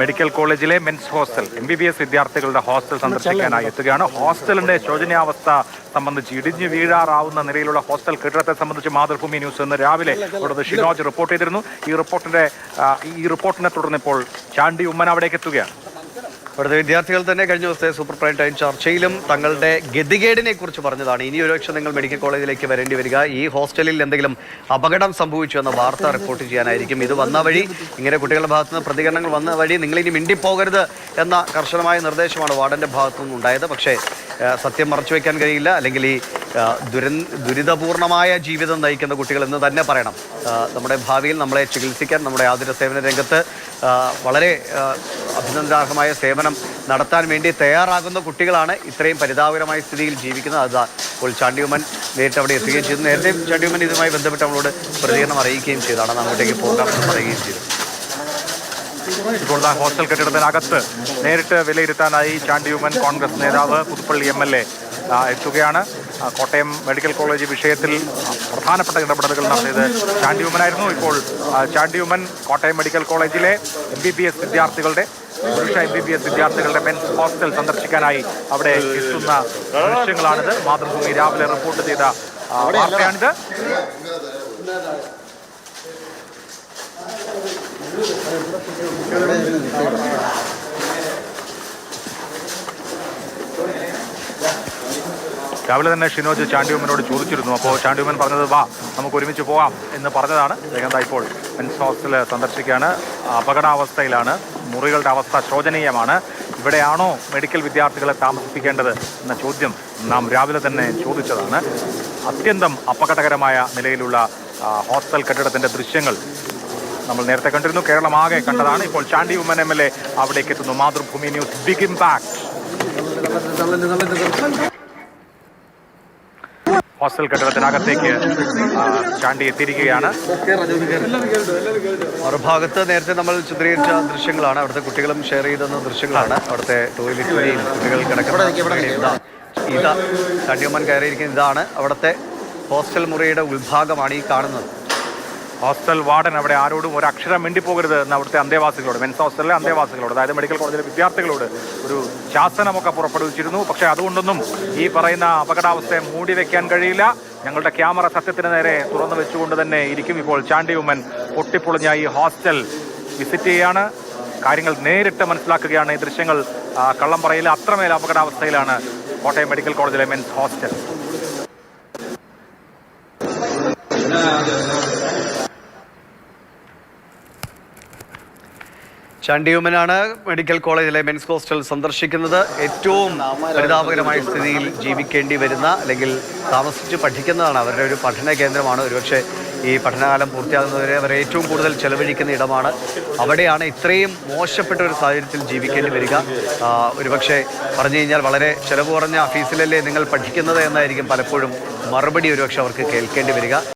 Medical കോളേജിലെ men's hostel MBBS വിദ്യാർത്ഥികളുടെ hostel സന്ദർശിക്കാനായി എത്തുകയാണ്. ഹോസ്റ്റലിന്റെ ശോചനീയാവസ്ഥ സംബന്ധിച്ച് ഇടിഞ്ഞു വീഴാറാവുന്ന നിലയിലുള്ള ഹോസ്റ്റൽ കെട്ടിടത്തെ സംബന്ധിച്ച് മാതൃഭൂമി ന്യൂസ് ഇന്ന് രാവിലെ അവിടുന്ന് ഷിനോജ് റിപ്പോർട്ട് ചെയ്തിരുന്നു. ഈ റിപ്പോർട്ടിനെ തുടർന്ന് ഇപ്പോൾ ചാണ്ടി ഉമ്മൻ അവിടേക്ക് എത്തുകയാണ്. അവിടുത്തെ വിദ്യാർത്ഥികൾ തന്നെ കഴിഞ്ഞ ദിവസത്തെ സൂപ്പർ പ്രൈം ടൈം ചർച്ചയിലും തങ്ങളുടെ ഗതികേടിനെ കുറിച്ച് പറഞ്ഞതാണ്. ഇനി ഒരുപക്ഷെ നിങ്ങൾ മെഡിക്കൽ കോളേജിലേക്ക് വരേണ്ടി വരിക, ഈ ഹോസ്റ്റലിൽ എന്തെങ്കിലും അപകടം സംഭവിച്ചു എന്ന വാർത്ത റിപ്പോർട്ട് ചെയ്യാനായിരിക്കും. ഇത് വന്ന വഴി ഇങ്ങനെ കുട്ടികളുടെ ഭാഗത്തുനിന്ന് പ്രതികരണങ്ങൾ വന്ന വഴി നിങ്ങളിനി മിണ്ടിപ്പോകരുത് എന്ന കർശനമായ നിർദ്ദേശമാണ് വാർഡന്റെ ഭാഗത്തുനിന്ന് ഉണ്ടായത്. പക്ഷേ സത്യം മറച്ചു വയ്ക്കാൻ കഴിയില്ല. അല്ലെങ്കിൽ ഈ ദുരിതപൂർണമായ ജീവിതം നയിക്കുന്ന കുട്ടികൾ എന്ന് തന്നെ പറയണം. നമ്മുടെ ഭാവിയിൽ നമ്മളെ ചികിത്സിക്കാൻ നമ്മുടെ ആതുര സേവന രംഗത്ത് വളരെ അഭിനന്ദനാർഹമായ സേവനം നടത്താൻ വേണ്ടി തയ്യാറാകുന്ന കുട്ടികളാണ് ഇത്രയും പരിതാപകരമായ സ്ഥിതിയിൽ ജീവിക്കുന്നത്. അത് ഇപ്പോൾ ചാണ്ടി ഉമ്മൻ നേരിട്ട് അവിടെ എത്തുകയും ചെയ്തു. നേരത്തെ ചാണ്ടി ഉമ്മൻ ഇതുമായി ബന്ധപ്പെട്ട് നമ്മളോട് പ്രതികരണം അറിയിക്കുകയും ചെയ്തതാണ്. അങ്ങോട്ടേക്ക് പോകാമെന്ന് പറയുകയും ചെയ്തു. ഇപ്പോൾ ഹോസ്റ്റൽ കെട്ടിടത്തിനകത്ത് നേരിട്ട് വിലയിരുത്താനായി ചാണ്ടി ഉമ്മൻ കോൺഗ്രസ് നേതാവ് പുതുപ്പള്ളി MLA എത്തുകയാണ്. കോട്ടയം മെഡിക്കൽ കോളേജ് വിഷയത്തിൽ പ്രധാനപ്പെട്ട ഇടപെടലുകൾ നടത്തിയത് ചാണ്ടി ഉമ്മനായിരുന്നു. ഇപ്പോൾ ചാണ്ടി ഉമ്മൻ കോട്ടയം മെഡിക്കൽ കോളേജിലെ MBBS വിദ്യാർത്ഥികളുടെ മെൻസ് ഹോസ്റ്റൽ സന്ദർശിക്കാനായി അവിടെ എത്തുന്ന ദൃശ്യങ്ങളാണിത്. മാതൃഭൂമി രാവിലെ റിപ്പോർട്ട് ചെയ്ത വാർത്തയാണിത്. രാവിലെ തന്നെ ഷിനോജ് ചാണ്ടി ഉമ്മനോട് ചോദിച്ചിരുന്നു. അപ്പോൾ ചാണ്ടി ഉമ്മൻ പറഞ്ഞത് വാ നമുക്ക് ഒരുമിച്ച് പോകാം എന്ന് പറഞ്ഞതാണ്. അദ്ദേഹം ഇപ്പോൾ മെൻസ് ഹോസ്റ്റൽ സന്ദർശിക്കുകയാണ്. അപകടാവസ്ഥയിലാണ്, മുറികളുടെ അവസ്ഥ ശോചനീയമാണ്. ഇവിടെയാണോ മെഡിക്കൽ വിദ്യാർത്ഥികളെ താമസിപ്പിക്കേണ്ടത് എന്ന ചോദ്യം നാം രാവിലെ തന്നെ ചോദിച്ചതാണ്. അത്യന്തം അപകടകരമായ നിലയിലുള്ള ഹോസ്റ്റൽ കെട്ടിടത്തിൻ്റെ ദൃശ്യങ്ങൾ നമ്മൾ നേരത്തെ കണ്ടിരുന്നു. കേരളമാകെ കണ്ടതാണ്. ഇപ്പോൾ ചാണ്ടി ഉമ്മൻ MLA അവിടേക്ക് എത്തുന്നു. Mathrubhumi news big impact. Hostel കെട്ടിടത്തിനകത്തേക്ക് ചാണ്ടി എത്തിയിരിക്കുകയാണ്. മറുഭാഗത്ത് നേരത്തെ നമ്മൾ ചിത്രീകരിച്ച ദൃശ്യങ്ങളാണ്. അവിടുത്തെ കുട്ടികളും ഷെയർ ചെയ്തെന്ന ദൃശ്യങ്ങളാണ്. അവിടുത്തെ ടോയ്ലറ്റിലെയും കുട്ടികൾ കിടക്കുന്ന ഇതാ ചാണ്ടി ഉമ്മൻ കയറിയിരിക്കുന്ന ഇതാണ് അവിടുത്തെ ഹോസ്റ്റൽ മുറിയുടെ ഉൾഭാഗമാണ് ഈ കാണുന്നത്. ഹോസ്റ്റൽ വാർഡൻ അവിടെ ആരോടും ഒരു അക്ഷരം മിണ്ടിപ്പോകരുത് എന്ന് അവിടുത്തെ അന്തേവാസികളോട്, മെൻസ് ഹോസ്റ്റലിലെ അന്തേവാസികളോട്, അതായത് മെഡിക്കൽ കോളേജിലെ വിദ്യാർത്ഥികളോട് ഒരു ശാസനമൊക്കെ പുറപ്പെടുവിച്ചിരുന്നു. പക്ഷേ അതുകൊണ്ടൊന്നും ഈ പറയുന്ന അപകടാവസ്ഥയെ മൂടി വെക്കാൻ കഴിയില്ല. ഞങ്ങളുടെ ക്യാമറ സത്യത്തിന് നേരെ തുറന്നു വെച്ചുകൊണ്ട് തന്നെ ഇരിക്കും. ഇപ്പോൾ ചാണ്ടി ഉമ്മൻ പൊട്ടിപ്പൊളിഞ്ഞ ഈ ഹോസ്റ്റൽ വിസിറ്റ് ചെയ്യാണ്. കാര്യങ്ങൾ നേരിട്ട് മനസ്സിലാക്കുകയാണ്. ഈ ദൃശ്യങ്ങൾ കള്ളം പറയില്ല. അത്രമേൽ അപകടാവസ്ഥയിലാണ് കോട്ടയം മെഡിക്കൽ കോളേജിലെ മെൻസ് ഹോസ്റ്റൽ. ചാണ്ടി ഉമ്മനാണ് മെഡിക്കൽ കോളേജിലെ മെൻസ് ഹോസ്റ്റൽ സന്ദർശിക്കുന്നത്. ഏറ്റവും പരിതാപകരമായ സ്ഥിതിയിൽ ജീവിക്കേണ്ടി വരുന്ന അല്ലെങ്കിൽ താമസിച്ച് പഠിക്കുന്നതാണ്. അവരുടെ ഒരു പഠന കേന്ദ്രമാണ്. ഒരുപക്ഷെ ഈ പഠനകാലം പൂർത്തിയാകുന്നവരെ അവർ ഏറ്റവും കൂടുതൽ ചെലവഴിക്കുന്ന ഇടമാണ്. അവിടെയാണ് ഇത്രയും മോശപ്പെട്ട ഒരു സാഹചര്യത്തിൽ ജീവിക്കേണ്ടി വരിക. ഒരുപക്ഷെ പറഞ്ഞു കഴിഞ്ഞാൽ വളരെ ചെലവ് കുറഞ്ഞ ഫീസിലല്ലേ നിങ്ങൾ പഠിക്കുന്നത് എന്നായിരിക്കും പലപ്പോഴും മറുപടി ഒരുപക്ഷെ അവർക്ക് കേൾക്കേണ്ടി വരിക.